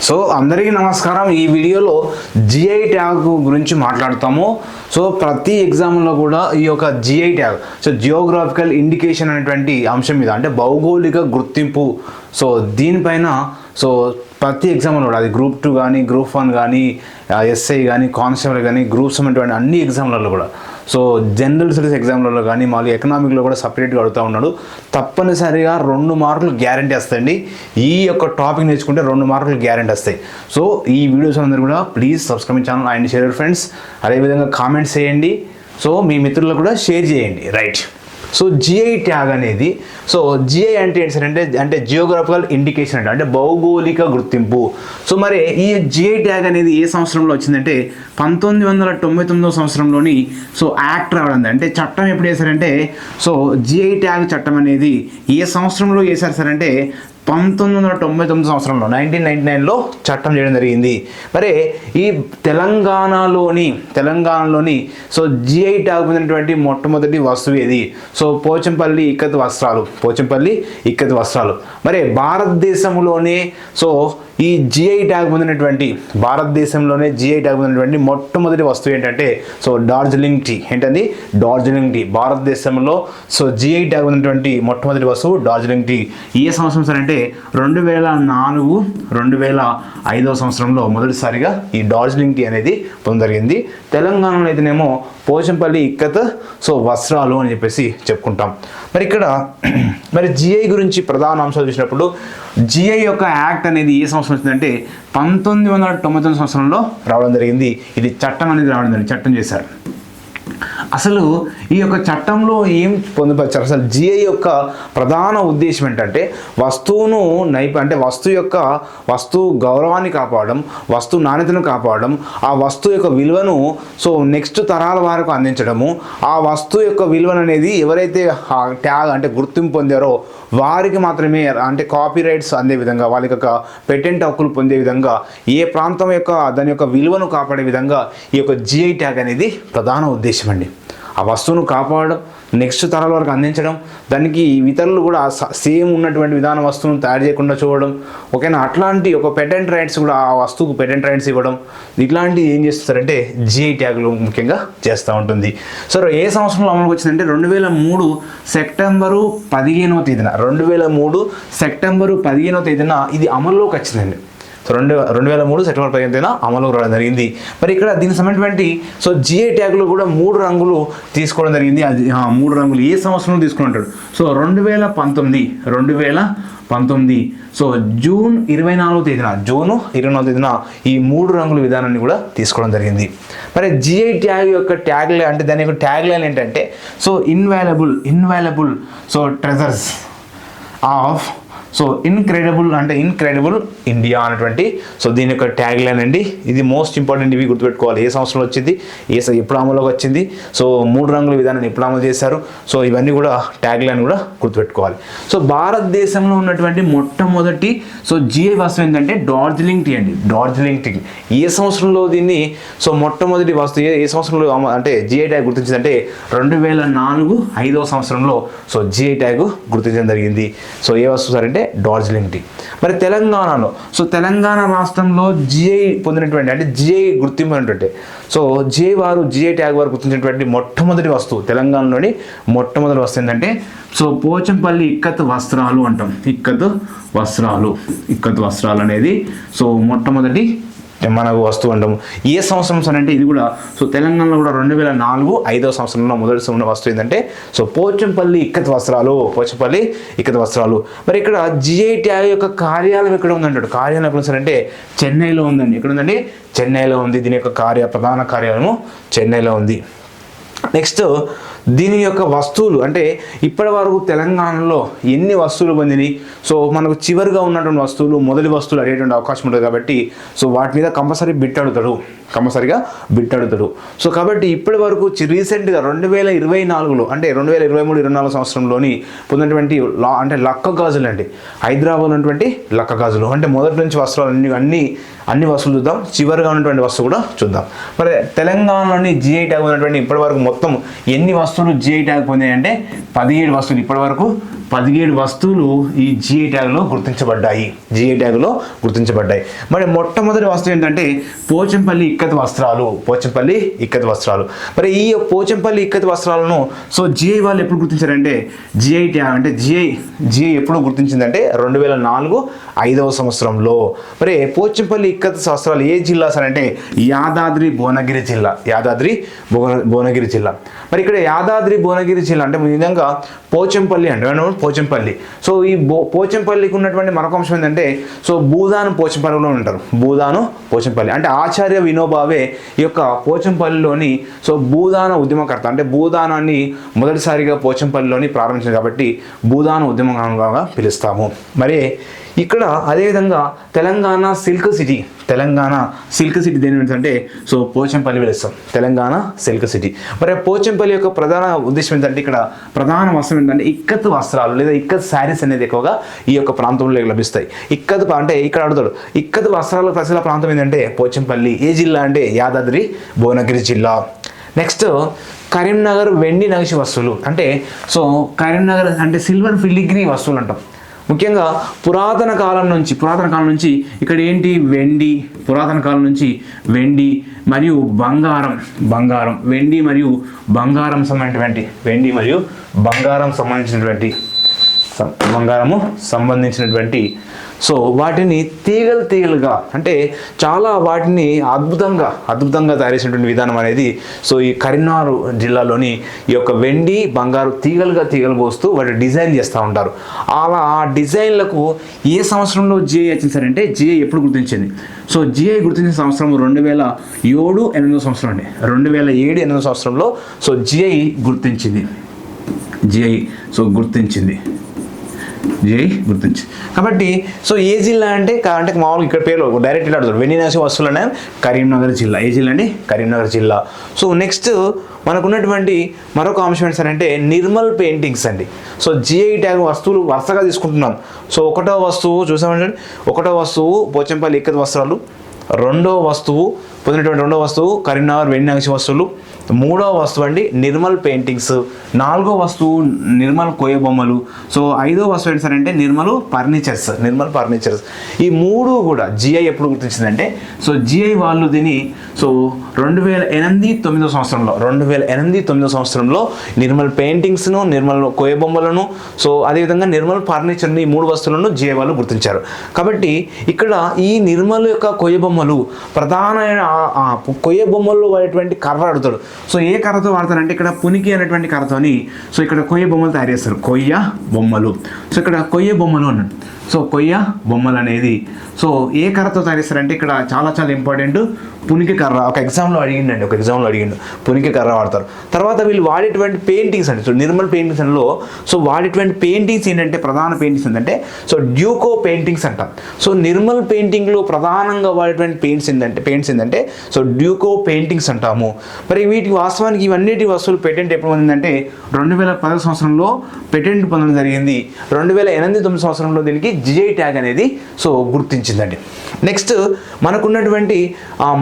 So అందరికీ నమస్కారం. ఈ వీడియోలో జిఐ ట్యాగ్ గురించి మాట్లాడతాము. సో ప్రతి ఎగ్జామ్లో కూడా ఈ యొక్క GI tag, so geographical indication అనేటువంటి అంశం మీద, అంటే భౌగోళిక గుర్తింపు, సో దీనిపైన సో ప్రతి ఎగ్జామ్లో కూడా, అది గ్రూప్ 2 కానీ, గ్రూప్ 1 కానీ, ఎస్ఐ కానీ, కానిస్టేబుల్ కానీ, గ్రూప్స్ అనేటువంటి అన్ని ఎగ్జామ్లలో కూడా, సో జనరల్ స్టడీస్ ఎగ్జామ్లలో కానీ, మళ్ళీ ఎకనామిక్లో కూడా సపరేట్గా అడుగుతూ ఉన్నాడు. తప్పనిసరిగా 2 మార్కులు గ్యారంటీ వస్తాయండి. ఈ యొక్క టాపిక్ నేర్చుకుంటే 2 మార్కులు గ్యారంటీ వస్తాయి. సో ఈ వీడియోస్ అందరూ కూడా please subscribe channel and share your friends. అదేవిధంగా కామెంట్స్ చేయండి. సో మీ మిత్రులకు కూడా షేర్ చేయండి. రైట్. సో జిఐ ట్యాగ్ అనేది, సో జిఐ అంటే ఏంటంటే అంటే జియోగ్రాఫికల్ ఇండికేషన్ అంటే భౌగోళిక గుర్తింపు. సో మరి ఈ జిఐ ట్యాగ్ అనేది ఏ సంవత్సరంలో వచ్చిందంటే 1999 సంవత్సరంలోని సో యాక్ట్ రావడం, అంటే చట్టం ఎప్పుడు వేశారంటే, సో జిఐ ట్యాగ్ చట్టం అనేది ఏ సంవత్సరంలో వేశారు సార్ అంటే 1999 సంవత్సరంలో 1999లో చట్టం చేయడం జరిగింది. మరి ఈ తెలంగాణలోని సో జిఐ ట్యాగ్ పొందినటువంటి మొట్టమొదటి వస్తువు ఏది? సో పోచంపల్లి ఇక్కత్ వస్త్రాలు. మరి భారతదేశంలోనే సో ఈ జిఐ ట్యాగ్ పొందినటువంటి మొట్టమొదటి వస్తువు ఏంటంటే సో డార్జిలింగ్ టీ. ఏంటండి? డార్జిలింగ్ టీ. భారతదేశంలో సో జిఐ ట్యాగ్ పొందినటువంటి మొట్టమొదటి వస్తువు డార్జిలింగ్ టీ. ఏ సంవత్సరం సార్ అంటే 2004-2005 సంవత్సరంలో మొదటిసారిగా ఈ డార్జిలింగ్ టీ అనేది పొందజరిగింది. తెలంగాణలో అయితేనేమో పోచంపల్లి ఇక్కత్ సో వస్త్రాలు అని చెప్పేసి చెప్పుకుంటాం. మరి ఇక్కడ మరి జిఐ గురించి ప్రధాన అంశాలు చూసినప్పుడు, జిఐ యొక్క యాక్ట్ అనేది ఏ సంవత్సరం వచ్చిందంటే 1999 సంవత్సరంలో రావడం జరిగింది. ఇది చట్టం అనేది చట్టం చేశారు. అసలు ఈ యొక్క చట్టంలో ఏం పొందుపరిచారు? అసలు జిఐ యొక్క ప్రధాన ఉద్దేశం ఏంటంటే వస్తువును వస్తువు గౌరవాన్ని కాపాడడం, వస్తువు నాణ్యతను కాపాడడం, ఆ వస్తువు యొక్క విలువను సో నెక్స్ట్ తరాల వరకు అందించడము, ఆ వస్తువు యొక్క విలువను అనేది ఎవరైతే ట్యాగ్ అంటే గుర్తింపు పొందారో వారికి మాత్రమే, అంటే కాపీ రైట్స్ అందే విధంగా, వాళ్ళ యొక్క పేటెంట్ హక్కులు పొందే విధంగా, ఏ ప్రాంతం యొక్క దాని యొక్క విలువను కాపాడే విధంగా ఈ యొక్క జిఐ ట్యాగ్ అనేది ప్రధాన ఉద్దేశం అండి. ఆ వస్తువును కాపాడడం, నెక్స్ట్ తరాల వరకు అందించడం, దానికి ఇతరులు కూడా సేమ్ ఉన్నటువంటి విధాన వస్తువును తయారు చేయకుండా చూడడం, ఓకేనా? అట్లాంటి ఒక పేటెంట్ రైట్స్ కూడా, ఆ వస్తువుకు పేటెంట్ రైట్స్ ఇవ్వడం, ఇట్లాంటివి ఏం చేస్తారంటే జిఐ ట్యాగ్లు ముఖ్యంగా చేస్తూ ఉంటుంది. సో ఏ సంవత్సరంలో అమలుకి వచ్చిందంటే 2003 సెప్టెంబరు 15వ తేదీన ఇది అమల్లోకి వచ్చిందండి. సో 2003 సెప్టెంబర్ 15న అమలుకు రావడం జరిగింది. మరి ఇక్కడ దీనికి సంబంధించినటువంటి సో జిఐ ట్యాగ్లో కూడా 3 రంగులు తీసుకోవడం జరిగింది. అది 3 రంగులు ఏ సంవత్సరంలో తీసుకుని ఉంటాడు? సో 2019 సో జూన్ 24వ తేదీన ఈ 3 రంగుల విధానాన్ని కూడా తీసుకోవడం జరిగింది. మరి జిఐ ట్యాగ్ యొక్క ట్యాగ్ లైన్, అంటే దాని యొక్క ట్యాగ్ లైన్ ఏంటంటే so invaluable so treasures of so incredible India అనేటువంటి సో దీని యొక్క ట్యాగ్ లైన్ అండి. ఇది మోస్ట్ ఇంపార్టెంట్. ఇవి గుర్తుపెట్టుకోవాలి. ఏ సంవత్సరంలో వచ్చింది, ఎప్పుడు అమలులోకి వచ్చింది, సో 3 రంగుల విధానాన్ని ఎప్పుడు అమలు చేశారు, సో ఇవన్నీ కూడా ట్యాగ్ లైన్ కూడా గుర్తుపెట్టుకోవాలి. సో భారతదేశంలో ఉన్నటువంటి మొట్టమొదటి సో జిఐ వస్తువు ఏంటంటే డార్జిలింగ్ టీ అండి. డార్జిలింగ్ టీ ఏ సంవత్సరంలో దీన్ని సో మొట్టమొదటి వస్తువు ఏ సంవత్సరంలో అంటే జిఐ ట్యాగ్ గుర్తించిందంటే 2004-5వ సంవత్సరంలో సో జిఐ ట్యాగ్ గుర్తించడం జరిగింది. సో ఏ వస్తువు సార్ అంటే డార్జిలింగ్ టీ. మరి తెలంగాణలో, సో తెలంగాణ రాష్ట్రంలో జిఐ పొందినటువంటి, అంటే జిఐ గుర్తింపు అనేటువంటి, సో జిఐ ట్యాగ్ వారు గుర్తించినటువంటి మొట్టమొదటి వస్తువు, తెలంగాణలోని మొట్టమొదటి వస్తువు ఏంటంటే సో పోచంపల్లి ఇక్కత్ వస్త్రాలు అంటాం. ఇక్కత్ వస్త్రాలు అనేది సో మొట్టమొదటి మనకు వస్తువు అంటాము. ఏ సంవత్సరం సార్ అంటే ఇది కూడా సో తెలంగాణలో కూడా 2004-5వ సంవత్సరంలో మొదటి ఉన్న వస్తువు ఏంటంటే సో పోచంపల్లి ఇక్కత్ వస్త్రాలు. మరి ఇక్కడ జిఐ ట్యాగ్ యొక్క కార్యాలయం ఎక్కడ ఉందంటాడు? కార్యాలయం ఎక్కడ సార్ అంటే చెన్నైలో ఉందండి. ఎక్కడ ఉందండి? చెన్నైలో ఉంది. దీని యొక్క ప్రధాన కార్యాలయము చెన్నైలో ఉంది. నెక్స్ట్ దీని యొక్క వస్తువులు, అంటే ఇప్పటి వరకు తెలంగాణలో ఎన్ని వస్తువులు పొందినాయి, సో మనకు చివరిగా ఉన్నటువంటి వస్తువులు, మొదటి వస్తువులు అడిగేటువంటి అవకాశం ఉంటుంది. కాబట్టి సో వాటి మీద కంపల్సరీగా బిట్ అడుగుతాడు. సో కాబట్టి ఇప్పటి వరకు రీసెంట్గా 2024లో అంటే 2023-24 సంవత్సరంలోని పొందినటువంటి అంటే లక్క గాజులు అండి. హైదరాబాద్ ఉన్నటువంటి లక్క గాజులు, అంటే మొదటి నుంచి వస్త్రాలు అన్ని వస్తువులు చూద్దాం, చివరిగా ఉన్నటువంటి వస్తువు కూడా చూద్దాం. మరి తెలంగాణలోని జిఐ ట్యాగ్ ఉన్నటువంటి ఇప్పటి వరకు మొత్తం ఎన్ని వస్తువులు వస్తువులు జిఐ ట్యాగ్ పొందాయంటే 17 వస్తువులు. ఇప్పటి వరకు 17 వస్తువులు ఈ జిఐ ట్యాగ్లో గుర్తించబడ్డాయి. జిఐ ట్యాగ్లో గుర్తించబడ్డాయి. మరి మొట్టమొదటి వస్తువు ఏంటంటే పోచంపల్లి ఇక్కత్ వస్త్రాలు. పోచంపల్లి ఇక్కత్ వస్త్రాలు. మరి ఈ పోచంపల్లి ఇక్కత్ వస్త్రాలను సో జిఐ వాళ్ళు ఎప్పుడు గుర్తించారంటే జిఐ ట్యాగ్ అంటే జిఐ ఎప్పుడు గుర్తించిందంటే 2004 5వ సంవత్సరంలో. మరి పోచంపల్లి ఇక్కత్ వస్త్రాలు ఏ జిల్లా సార్ అంటే యాదాద్రి భువనగిరి జిల్లా. యాదాద్రి భువనగిరి జిల్లా. మరి ఇక్కడ యాదాద్రి భువనగిరి జిల్లా అంటే విధంగా పోచంపల్లి అంటే పోచంపల్లి. సో ఈ పోచంపల్లికి ఉన్నటువంటి మరొక అంశం ఏంటంటే సో భూదాను పోచంపల్లిలో ఉంటారు. భూదాను పోచంపల్లి అంటే ఆచార్య వినోబావే ఈ యొక్క పోచంపల్లిలోని సో భూదాన ఉద్యమకర్త. అంటే భూదానాన్ని మొదటిసారిగా పోచంపల్లిలోని ప్రారంభించారు కాబట్టి భూదాన ఉద్యమకంగా పిలుస్తాము. మరి ఇక్కడ అదేవిధంగా తెలంగాణ సిల్క్ సిటీ దేని అంటే సో పోచంపల్లి పిలుస్తాం. Telangana silk city. మరి పోచంపల్లి యొక్క ప్రధాన ఉద్దేశం ఏంటంటే ఇక్కడ ప్రధాన వస్త్రం ఏంటంటే ఇక్కత్ వస్త్రాలు లేదా ఇక్కత్ శారీస్ అనేది ఎక్కువగా ఈ యొక్క ప్రాంతంలో లభిస్తాయి. ఇక్కత్ అంటే ఇక్కడ అడుగుతాడు ఇక్కత్ వస్త్రాల ప్రసిద్ధ ప్రాంతం ఏంటంటే పోచంపల్లి. ఏ జిల్లా అంటే యాదాద్రి భువనగిరి జిల్లా. నెక్స్ట్ కరీంనగర్ వెండి నగిషి వస్తువులు అంటే సో కరీంనగర్ అంటే సిల్వర్ ఫిలిగ్రీ వస్తువులు అంటాం. ముఖ్యంగా పురాతన కాలం నుంచి ఇక్కడ ఏంటి వెండి, పురాతన కాలం నుంచి వెండి మరియు బంగారం వెండి మరియు బంగారం సంబంధించినటువంటి సో వాటిని తీగలుగా అంటే చాలా వాటిని అద్భుతంగా తయారు చేసినటువంటి విధానం అనేది సో ఈ కరీంనగర్ జిల్లాలోని ఈ యొక్క వెండి బంగారు తీగలు పోస్తూ వాటి డిజైన్ చేస్తూ ఉంటారు. అలా ఆ డిజైన్లకు ఏ సంవత్సరంలో జిఐ వచ్చిందంటే జిఐ ఎప్పుడు గుర్తించింది? సో జిఐ గుర్తించిన సంవత్సరం 2007-8 సంవత్సరం అండి. 2007-8 సంవత్సరంలో సో జిఐ గుర్తించింది. కాబట్టి సో ఏ జిల్లా అంటే మామూలుగా ఇక్కడ పేరు డైరెక్ట్ ఇలా అడుగుతారు వెండి నగిషి వస్తువులనే కరీంనగర్ జిల్లా. ఏ జిల్లా అండి? కరీంనగర్ జిల్లా. సో నెక్స్ట్ మనకున్నటువంటి మరొక అంశం ఏంటంటే నిర్మల్ పెయింటింగ్స్ అండి. సో జిఐ ట్యాగ్ వస్తువులు వరుసగా తీసుకుంటున్నాం. సో ఒకటో వస్తువు పోచంపల్లి ఇక్కత్ వస్త్రాలు, రెండో వస్తువు కరీంనగర్ వెండి నగిషి వస్తువులు, మూడవ వస్తువు అండి నిర్మల్ పెయింటింగ్స్, నాలుగో వస్తువు నిర్మల్ కోయ బొమ్మలు, సో ఐదో వస్తువు ఏంటి సార్ అంటే నిర్మల్ ఫర్నిచర్స్. ఈ మూడు కూడా జిఐ ఎప్పుడు గుర్తించిందంటే సో జిఐ వాళ్ళు దీన్ని సో 2008-9 సంవత్సరంలో నిర్మల్ పెయింటింగ్స్ను, నిర్మల్ కోయ బొమ్మలను, సో అదేవిధంగా నిర్మల్ ఫర్నిచర్ని ఈ మూడు వస్తువులను జిఐ వాళ్ళు గుర్తించారు. కాబట్టి ఇక్కడ ఈ నిర్మల్ యొక్క కొయ్య బొమ్మలు ప్రధానమైన కొయ్య బొమ్మల్లో వాడేటువంటి కర్ర అడుగుతాడు. సో ఏ కర్రతో వాడతారంటే ఇక్కడ పునికి అనేటువంటి కర్రతోని సో ఇక్కడ కొయ్య బొమ్మలు తయారు చేస్తారు. సో ఇక్కడ కొయ్య బొమ్మలు అన్నాడు. సో కొయ్య బొమ్మలు అనేది సో ఏ కర్రతో తయారు చేస్తారంటే ఇక్కడ చాలా ఇంపార్టెంట్ పునికి కర్ర. ఒక ఎగ్జామ్లో అడిగిండు పునికి కర్ర వాడతారు. తర్వాత వీళ్ళు వాడేటువంటి పెయింటింగ్స్ అండి. సో నిర్మల్ పెయింటింగ్స్లో సో వాడేటువంటి పెయింటింగ్స్ ఏంటంటే ప్రధాన పెయింటింగ్స్ ఏంటంటే సో డ్యూకో పెయింటింగ్స్ అంటాం. సో నిర్మల్ పెయింటింగ్లో ప్రధానంగా వాడేటువంటి పెయింట్స్ ఏంటంటే సో డ్యూకో పెయింటింగ్స్ అంటాము. మరి వీటికి వాస్తవానికి ఇవన్నిటి వస్తువులు పేటెంట్ ఎప్పుడు పొందిందంటే 2010 సంవత్సరంలో పేటెంట్ పొందడం జరిగింది. 2008-9 సంవత్సరంలో దీనికి జిఐ ట్యాగ్ అనేది సో గుర్తించిందండి. నెక్స్ట్ మనకున్నటువంటి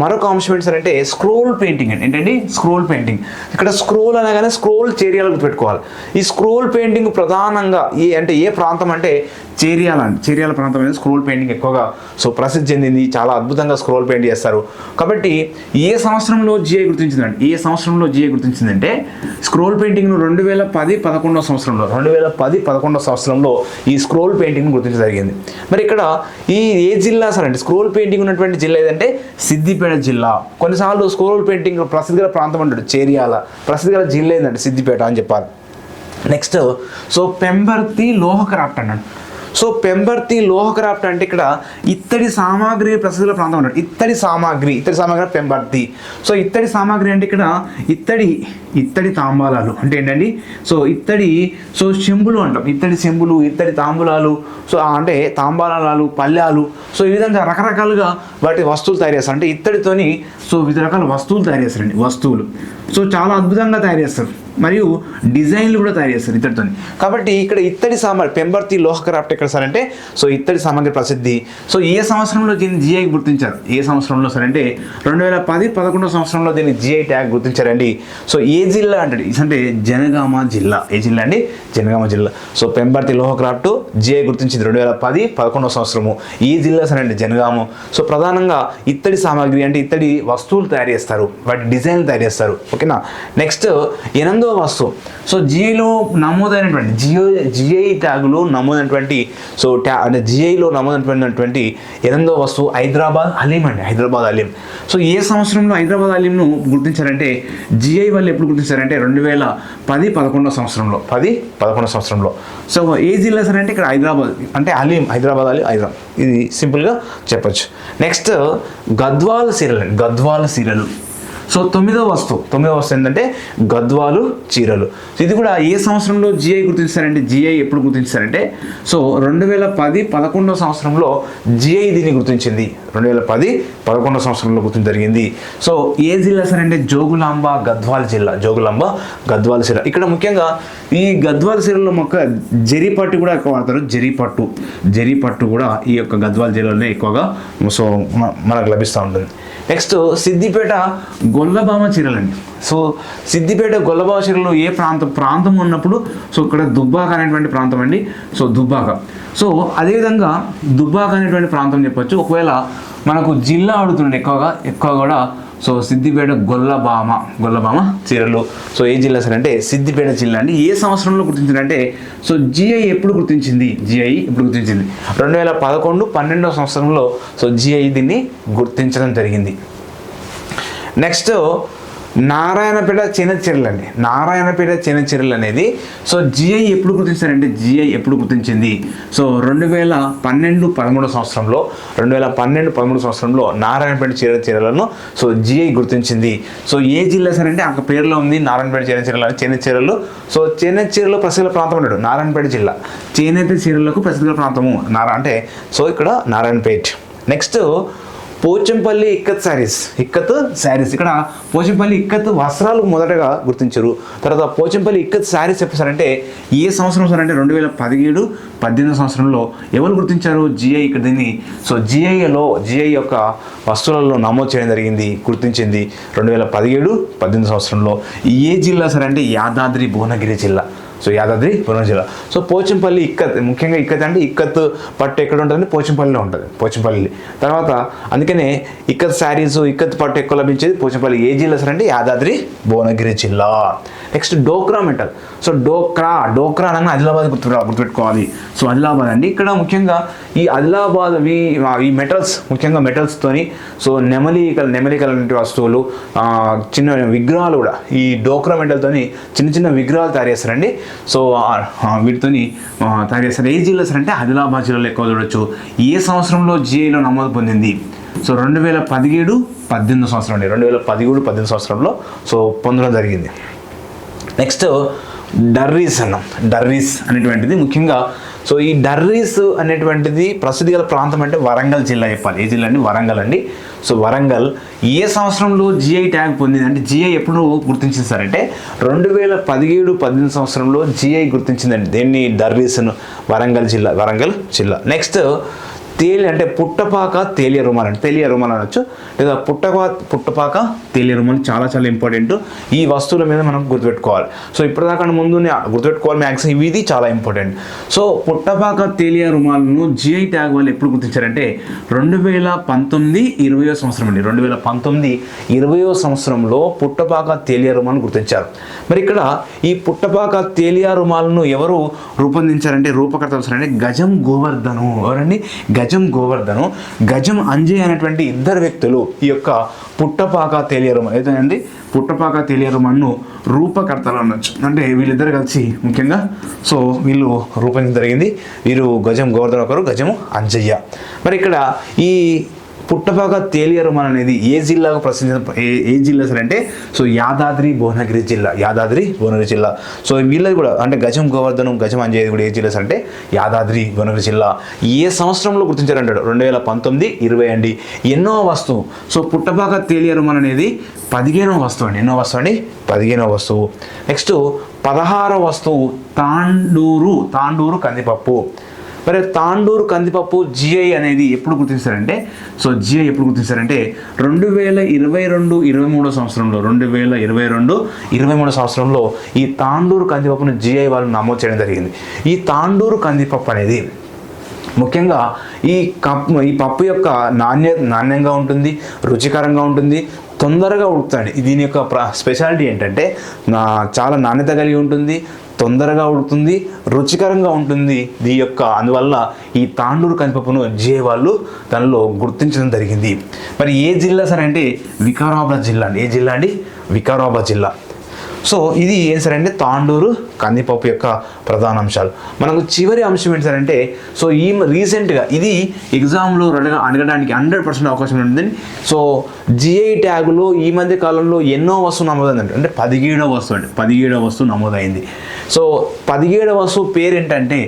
మరొక అంశం ఏంటి సార్ అంటే స్క్రోల్ పెయింటింగ్ అండి. ఏంటండి స్క్రోల్ పెయింటింగ్. ఇక్కడ స్క్రోల్ అనగానే స్క్రోల్ చేరియాలు గుర్తుపెట్టుకోవాలి. ఈ స్క్రోల్ పెయింటింగ్ ప్రధానంగా ఏ ప్రాంతం అంటే చేరియాల ప్రాంతం అనేది స్క్రోల్ పెయింటింగ్ ఎక్కువగా సో ప్రసిద్ధి చెందింది. చాలా అద్భుతంగా స్క్రోల్ పెయింట్ చేస్తారు. కాబట్టి ఏ సంవత్సరంలో జిఐ గుర్తించిందంటే స్క్రోల్ పెయింటింగ్ను 2010-11 సంవత్సరంలో ఈ స్క్రోల్ పెయింటింగ్ గుర్తించడం జరిగింది. మరి ఇక్కడ ఏ జిల్లా సార్ అంటే స్క్రోల్ పెయింటింగ్ ఉన్నటువంటి జిల్లా ఏదంటే సిద్దిపేట జిల్లా. కొన్నిసార్లు స్క్రోల్ పెయింటింగ్ ప్రసిద్ధి గల ప్రాంతం అంటాడు చేరియాల, ప్రసిద్ధి గల జిల్లా ఏదంటే సిద్దిపేట అని చెప్పాలి. నెక్స్ట్ సో పెంబర్తి లోహ క్రాఫ్ట్ అన్నాడు. సో పెంబర్తి లోహ క్రాఫ్ట్ అంటే ఇక్కడ ఇత్తడి సామాగ్రి ప్రసిద్ధుల ప్రాంతం అన్నాడు. ఇత్తడి సామాగ్రి పెంబర్తి. సో ఇత్తడి సామాగ్రి అంటే ఇక్కడ ఇత్తడి తాంబాలాలు అంటే ఏంటండి సో చెంబులు అంటాం. ఇత్తడి తాంబూలాలు సో అంటే తాంబాలాలు, పళ్ళాలు, సో ఈ విధంగా రకరకాలుగా వాటి వస్తువులు తయారు చేస్తారు. అంటే ఇత్తడితోని సో వివిధ రకాల వస్తువులు తయారు చేస్తారండి. సో చాలా అద్భుతంగా తయారు చేస్తారు. మరియు డిజైన్లు కూడా తయారు చేస్తారు ఇత్తడితో. కాబట్టి ఇక్కడ ఇత్తడి సామాగ్రి పెంబర్తి లోహ క్రాఫ్ట్ ఎక్కడ సార్ అంటే సో ఇత్తడి సామాగ్రి ప్రసిద్ధి. సో ఏ సంవత్సరంలో దీన్ని జిఐ గుర్తించారు? ఏ సంవత్సరంలో సార్ అంటే 2010-11 సంవత్సరంలో దీన్ని జిఐ ట్యాగ్ గుర్తించారండి. సో ఏ జిల్లా అంటే జనగామ జిల్లా. ఏ జిల్లా అండి? జనగామ జిల్లా. సో పెంబర్తి లోహ క్రాఫ్ట్ జిఐ గుర్తించింది 2010-11 సంవత్సరము. ఏ జిల్లా సార్ అంటే జనగామ. సో ప్రధానంగా ఇత్తడి సామాగ్రి అంటే ఇత్తడి వస్తువులు తయారు చేస్తారు, వాటి డిజైన్లు తయారు చేస్తారు. ఓకేనా. నెక్స్ట్ 8వ వస్తువు. సో జిఐలో నమోదైనటువంటి జిఐ ట్యాగులో నమోదైనటువంటి సో అంటే జిఐలో నమోదైనటువంటి 8వ వస్తువు హైదరాబాద్ హలీం అండి. హైదరాబాద్ హలీం. సో ఏ సంవత్సరంలో హైదరాబాద్ హలీంను గుర్తించారంటే జిఐ వాళ్ళు ఎప్పుడు గుర్తించారంటే 2010-11 సంవత్సరంలో. 10-11 సంవత్సరంలో. సో ఏ జిల్లా సార్ అంటే ఇక్కడ హైదరాబాద్ అంటే హలీం, హైదరాబాద్ హలీం, హైదరాబాద్. ఇది సింపుల్గా చెప్పొచ్చు. నెక్స్ట్ గద్వాల చీరలు అండి. గద్వాల చీరలు. సో 9వ వస్తువు ఏంటంటే గద్వాలు చీరలు. ఇది కూడా ఏ సంవత్సరంలో జిఐ గుర్తించారంటే జిఐ ఎప్పుడు గుర్తించారంటే సో 2010-11 సంవత్సరంలో జిఐ దీన్ని గుర్తించింది. 2010-11 సంవత్సరంలో గుర్తించడం జరిగింది. సో ఏ జిల్లా సార్ అంటే జోగులాంబ గద్వాల జిల్లా. జోగులాంబ గద్వాల చీర. ఇక్కడ ముఖ్యంగా ఈ గద్వాల చీరలో మొక్క జరీపట్టు కూడా ఎక్కువ వాడతారు. జరీపట్టు కూడా ఈ యొక్క గద్వాల జిల్లాలోనే ఎక్కువగా సో మనకు లభిస్తూ ఉంటుంది. నెక్స్ట్ సిద్దిపేట గొల్లభామ చీరలండి. సో సిద్దిపేట గొల్లభామ చీరలు ఏ ప్రాంతం ఉన్నప్పుడు సో ఇక్కడ దుబ్బాక అనేటువంటి ప్రాంతం అండి. సో దుబ్బాక. సో అదేవిధంగా దుబ్బాక అనేటువంటి ప్రాంతం చెప్పొచ్చు. ఒకవేళ మనకు జిల్లా అడుగుతుండే ఎక్కువ కూడా సో సిద్దిపేట గొల్లభామ చీరలు. సో ఏ జిల్లా సార్ అంటే సిద్దిపేట జిల్లా అండి. ఏ సంవత్సరంలో గుర్తించారంటే సో జిఐ ఎప్పుడు గుర్తించింది? 2011-12 సంవత్సరంలో సో జిఐ దీన్ని గుర్తించడం జరిగింది. నెక్స్ట్ నారాయణపేట చీరలు అండి. నారాయణపేట చీరలు అనేది సో జిఐ ఎప్పుడు గుర్తించారంటే జిఐ ఎప్పుడు గుర్తించింది? సో 2012-13 సంవత్సరంలో. 2012-13 సంవత్సరంలో నారాయణపేట చీరలను సో జిఐ గుర్తించింది. సో ఏ జిల్లా సార్ అంటే ఆ పేరులో ఉంది నారాయణపేట చేనేత చీరలు. సో చేనేత చీరలో ప్రసిద్ధ ప్రాంతం అన్నాడు నారాయణపేట జిల్లా. చేనేత చీరలకు ప్రసిద్ధ ప్రాంతము అంటే సో ఇక్కడ నారాయణపేట. నెక్స్ట్ పోచంపల్లి ఇక్కత్ శారీస్. ఇక్కడ పోచంపల్లి ఇక్కత్ వస్త్రాలు మొదటగా గుర్తించారు. తర్వాత పోచంపల్లి ఇక్కత్ శారీస్ చెప్పారంటే ఏ సంవత్సరం సార్ అంటే 2017-18 సంవత్సరంలో ఎవరు గుర్తించారు? జిఐ. ఇక్కడ దీన్ని సో జిఐ యొక్క వస్తువులలో నమోదు చేయడం జరిగింది, గుర్తించింది 2017-18 సంవత్సరంలో. ఏ జిల్లా సార్ అంటే యాదాద్రి భువనగిరి జిల్లా. సో యాదాద్రి భువనగిరి జిల్లా. సో పోచంపల్లి ఇక్కత్, ముఖ్యంగా ఇక్కత్ అంటే ఇక్కత్ పట్టు ఎక్కడ ఉంటుంది? పోచంపల్లిలో ఉంటుంది. పోచంపల్లి. తర్వాత అందుకనే ఇక్కత్ శారీస్ ఇక్కత్ పట్టు ఎక్కువ లభించేది పోచంపల్లి. ఏ జిల్లా సార్ అంటే యాదాద్రి భువనగిరి జిల్లా. నెక్స్ట్ డోక్రా మెటల్. సో డోక్రా అనగా ఆదిలాబాద్ గుర్తుపెట్టుకోవాలి. సో ఆదిలాబాద్ అండి. ఇక్కడ ముఖ్యంగా ఈ ఆదిలాబాద్ ఈ మెటల్స్, ముఖ్యంగా మెటల్స్తోని సో నెమలి కలర్ వస్తువులు, చిన్న విగ్రహాలు కూడా ఈ డోక్రా మెటల్తోని చిన్న విగ్రహాలు తయారు చేస్తారండి. సో వీటితోని తయారు చేస్తారు. ఏ జిల్లా సార్ అంటే ఆదిలాబాద్ జిల్లాలో ఎక్కువ చూడొచ్చు. ఏ సంవత్సరంలో జిఐలో నమోదు పొందింది? సో 2017-18 సంవత్సరం అండి. 2017-18 సంవత్సరంలో సో పొందడం జరిగింది. నెక్స్ట్ డర్రీస్ అనేటువంటిది ముఖ్యంగా సో ఈ డర్రీస్ అనేటువంటిది ప్రసిద్ధి గల ప్రాంతం అంటే వరంగల్ జిల్లా చెప్పాలి. ఏ జిల్లా అండి? వరంగల్ అండి. సో వరంగల్ ఏ సంవత్సరంలో జిఐ ట్యాగ్ పొందింది అంటే జిఐ ఎప్పుడు గుర్తించింది సార్ అంటే 2017-18 సంవత్సరంలో జిఐ గుర్తించిందండి. దేన్ని? డర్రీస్ను. వరంగల్ జిల్లా. నెక్స్ట్ అంటే పుట్టపాక తేలియ రుమాలు అనొచ్చు, లేదా పుట్టపాక తేలియ రుమాలు చాలా ఇంపార్టెంట్. ఈ వస్తువుల మీద మనం గుర్తుపెట్టుకోవాలి. సో ఇప్పటిదాకా ముందు గుర్తుపెట్టుకోవాలి మ్యాక్సిమం ఇది చాలా ఇంపార్టెంట్. సో పుట్టపాక తేలియ రుమాలను జిఐ ట్యాగ్ వాళ్ళు ఎప్పుడు గుర్తించారంటే 2019-20 సంవత్సరం అండి. 2019-20 సంవత్సరంలో పుట్టపాక తేలియ రుమాలను గుర్తించారు. మరి ఇక్కడ ఈ పుట్టపాక తేలియ రుమాలను ఎవరు రూపొందించారంటే రూపకర్త అంటే గజం గోవర్ధను. ఎవరండి? గజం గోవర్ధను, గజం అంజయ్ అనేటువంటి ఇద్దరు వ్యక్తులు ఈ యొక్క పుట్టపాక తేలియ రుమాలు ఏదండి పుట్టపాక తేలియ రుమాలను రూపకర్తలు అనొచ్చు. అంటే వీళ్ళిద్దరు కలిసి ముఖ్యంగా సో వీళ్ళు రూపొందించడం జరిగింది. వీరు గజం గోవర్ధన్ ఒకరు, గజము అంజయ్య. మరి ఇక్కడ ఈ పుట్టపాక తేలియ రుమాల్ అనేది ఏ జిల్లాకు ప్రసిద్ధి, ఏ జిల్లా సార్ అంటే సో యాదాద్రి భువనగిరి జిల్లా, యాదాద్రి భువనగిరి జిల్లా. సో వీళ్ళది కూడా అంటే గజం గోవర్ధనం గజం అంజేది కూడా ఏ జిల్లా సార్ అంటే యాదాద్రి భువనగిరి జిల్లా. ఏ సంవత్సరంలో గుర్తించారంటాడు 2019-20 అండి. ఎన్నో వస్తువు, సో పుట్టపాక తేలియ రుమాల్ అనేది 15వ వస్తువు అండి. ఎన్నో వస్తువు అండి 15వ వస్తువు. నెక్స్ట్ 16వ వస్తువు తాండూరు కందిపప్పు. మరి తాండూరు కందిపప్పు జిఐ అనేది ఎప్పుడు గుర్తిస్తారంటే సో జిఐ ఎప్పుడు గుర్తిస్తారంటే 2022-23 సంవత్సరంలో 2022-23 సంవత్సరంలో ఈ తాండూరు కందిపప్పును జిఐ వాళ్ళు నమోదు చేయడం జరిగింది. ఈ తాండూరు కందిపప్పు అనేది ముఖ్యంగా ఈ పప్పు యొక్క నాణ్యంగా ఉంటుంది, రుచికరంగా ఉంటుంది, తొందరగా ఉడుకుతాడు. దీని యొక్క స్పెషాలిటీ ఏంటంటే చాలా నాణ్యత కలిగి ఉంటుంది, తొందరగా ఉడుకుతుంది, రుచికరంగా ఉంటుంది. అందువల్ల ఈ తాండూరు కందిపప్పును జిఐ వాళ్ళు దానిలో గుర్తించడం జరిగింది. మరి ఏ జిల్లా సార్ అంటే వికారాబాద్ జిల్లా అండి. ఏ జిల్లా అండి? వికారాబాద్ జిల్లా. సో ఇది ఏం సార్ అంటే తాండూరు కందిపప్పు యొక్క ప్రధాన అంశాలు. మనకు చివరి అంశం ఏంటి సార్ అంటే సో ఈ రీసెంట్గా ఇది ఎగ్జామ్లో అడగడానికి 100% అవకాశం ఉంటుంది. సో జిఐ ట్యాగులో ఈ మధ్య కాలంలో ఎన్నో వస్తువు నమోదైందంటే అంటే 17వ వస్తువు అండి. 17వ వస్తువు నమోదైంది. సో 17వ వస్తువు పేరు ఏంటంటే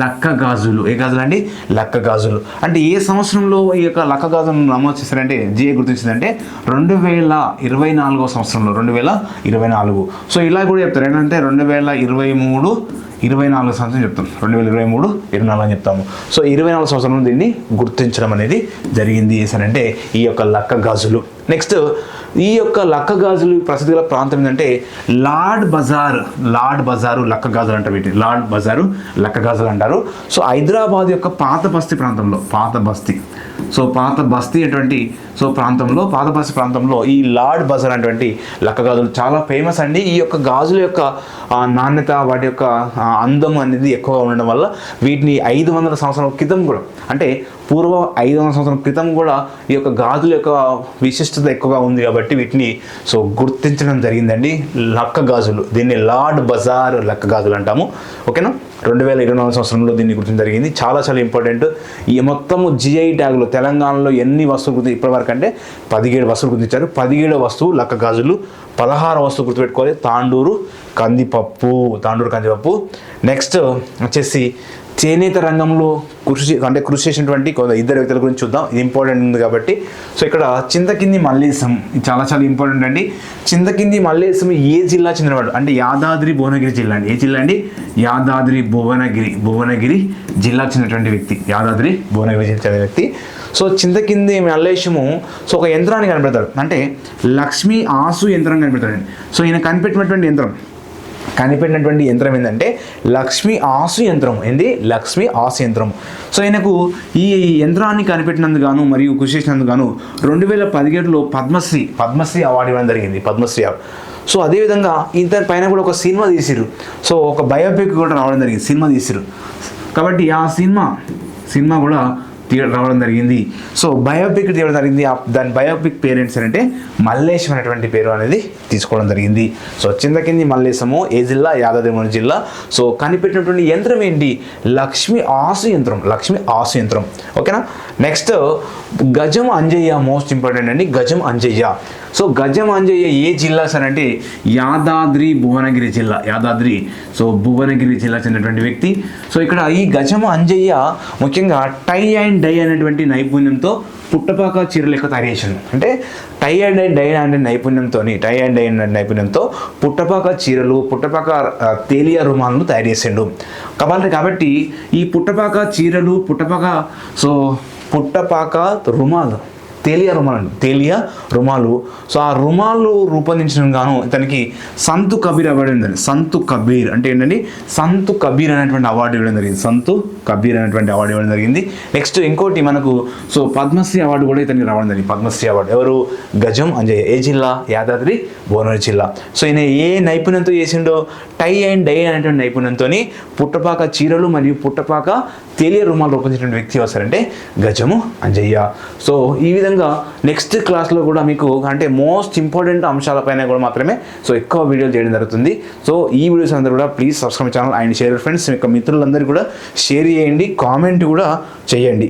లక్క గాజులు. ఏ గాజులు అండి? లక్క గాజులు. అంటే ఏ సంవత్సరంలో ఈ యొక్క లక్క గాజులను నమోదు చేశారంటే జిఐ గుర్తించిందంటే 2024 సంవత్సరంలో 2024. సో ఇలా కూడా చెప్తారు ఏంటంటే 2023-24 సంవత్సరం చెప్తాం. 2023-24 అని చెప్తాము. సో 24 సంవత్సరంలో దీన్ని గుర్తించడం అనేది జరిగింది అంటే ఈ యొక్క లక్క గాజులు. నెక్స్ట్ ఈ యొక్క లక్క గాజులు ప్రసిద్ధి గల ప్రాంతం ఏంటంటే లాడ్ బజారు లక్క గాజులు అంటారు. వీటి లాడ్ బజారు లక్క గాజులు అంటారు. సో హైదరాబాద్ యొక్క పాత బస్తీ ప్రాంతంలో ఈ లాడ్ బజార్ అనేటువంటి లక్క గాజులు చాలా ఫేమస్ అండి. ఈ యొక్క గాజుల యొక్క నాణ్యత, వాటి యొక్క అందం అనేది ఎక్కువగా ఉండడం వల్ల వీటిని 500 సంవత్సరాల క్రితం కూడా అంటే పూర్వ 500 సంవత్సరాల క్రితం కూడా ఈ యొక్క గాజుల యొక్క విశిష్టత ఎక్కువగా ఉంది కాబట్టి వీటిని సో గుర్తించడం జరిగిందండి. లక్క గాజులు, దీన్ని లాడ్ బజార్ లక్క గాజులు అంటాము. ఓకేనా? 2024 సంవత్సరంలో దీన్ని గుర్తించడం జరిగింది. చాలా ఇంపార్టెంట్. ఈ మొత్తము జిఐ ట్యాగులు తెలంగాణలో ఎన్ని వస్తువులు ఇప్పటివరకు అంటే 17 వస్తువులు గుర్తించారు. 17వ వస్తువు లక్క గాజులు. 16వ వస్తువు గుర్తుపెట్టుకోవాలి తాండూరు కందిపప్పు. నెక్స్ట్ వచ్చేసి చేనేత రంగంలో కృషి చేసినటువంటి ఇద్దరు వ్యక్తుల గురించి చూద్దాం. ఇది ఇంపార్టెంట్ ఉంది కాబట్టి. సో ఇక్కడ చింతకింది మల్లేశం చాలా ఇంపార్టెంట్ అండి. చింతకింది మల్లేశం ఏ జిల్లా చెందినవాడు అంటే యాదాద్రి భువనగిరి జిల్లా అండి. ఏ జిల్లా అండి? యాదాద్రి భువనగిరి జిల్లాకు చెందినటువంటి వ్యక్తి. యాదాద్రి భువనగిరి జిల్లా చెందిన వ్యక్తి. సో చింతకింది మల్లేశము సో ఒక యంత్రాన్ని కనిపెడతాడు అంటే లక్ష్మీ ఆసు యంత్రం కనిపెడతాడండి. సో ఈయన కనిపెట్టినటువంటి యంత్రం ఏంటంటే లక్ష్మీ ఆసు యంత్రం. లక్ష్మీ ఆసు యంత్రం. సో ఈయనకు ఈ యంత్రాన్ని కనిపెట్టినందుకు గాను మరియు కృషి చేసినందుకు గాను 2017లో పద్మశ్రీ అవార్డు ఇవ్వడం జరిగింది. పద్మశ్రీ అవార్డు. సో అదేవిధంగా ఇతని పైన కూడా ఒక సినిమా తీసిరు. సో ఒక బయోపిక్ కూడా రావడం జరిగింది. సినిమా తీసిరు కాబట్టి ఆ సినిమా కూడా రావడం జరిగింది. సో బయోపిక్ తీయడం జరిగింది. దాని బయోపిక్ పేరెంట్స్ అంటే మల్లేశం అనేటువంటి పేరు అనేది తీసుకోవడం జరిగింది. సో చింతకింది మల్లేశము ఏ జిల్లా? యాదాద్రి జిల్లా. సో కనిపెట్టినటువంటి యంత్రం ఏంటి? లక్ష్మీ ఆసు యంత్రం. ఓకేనా? నెక్స్ట్ గజం అంజయ్య, మోస్ట్ ఇంపార్టెంట్ అండి. గజం అంజయ్య. సో గజం అంజయ్య ఏ జిల్లా సార్ అంటే యాదాద్రి భువనగిరి జిల్లా. భువనగిరి జిల్లా చెందినటువంటి వ్యక్తి. సో ఇక్కడ ఈ గజం అంజయ్య ముఖ్యంగా టై అండ్ డై అనేటువంటి నైపుణ్యంతో పుట్టపాక చీరలు ఎక్కువ తయారు చేసిండు. అంటే టై అండ్ డై అనే నైపుణ్యంతో పుట్టపాక చీరలు, పుట్టపాక తేలియ రుమాలను తయారు చేసిండు. కాబట్టి ఈ పుట్టపాక చీరలు, పుట్టపాక తేలియ రుమాలు. సో ఆ రుమాలు రూపొందించడం గాను ఇతనికి సంతు కబీర్ అవార్డు ఉందండి. సంతు కబీర్ అంటే ఏంటండి? సంతు కబీర్ అనేటువంటి అవార్డు ఇవ్వడం జరిగింది. నెక్స్ట్ ఇంకోటి మనకు పద్మశ్రీ అవార్డు కూడా ఇతనికి రావడం జరిగింది. పద్మశ్రీ అవార్డు ఎవరు? గజం అంజయ్య. ఏ జిల్లా? యాదాద్రి భువనగిరి జిల్లా. సో ఈయన ఏ నైపుణ్యంతో చేసిండో టై అండ్ డై అనేటువంటి నైపుణ్యంతో పుట్టపాక చీరలు మరియు పుట్టపాక తేలియ రుమాలు రూపొందించిన వ్యక్తి వస్తారంటే గజము అంజయ్య. సో ఈ విధంగా నెక్స్ట్ క్లాస్లో కూడా మీకు అంటే మోస్ట్ ఇంపార్టెంట్ అంశాలపైన కూడా మాత్రమే ఎక్కువ వీడియోలు చేయడం జరుగుతుంది. సో ఈ వీడియోస్ అందరూ కూడా please subscribe channel and share friends. మీ యొక్క మిత్రులందరూ కూడా షేర్ చేయండి, కామెంట్ కూడా చేయండి.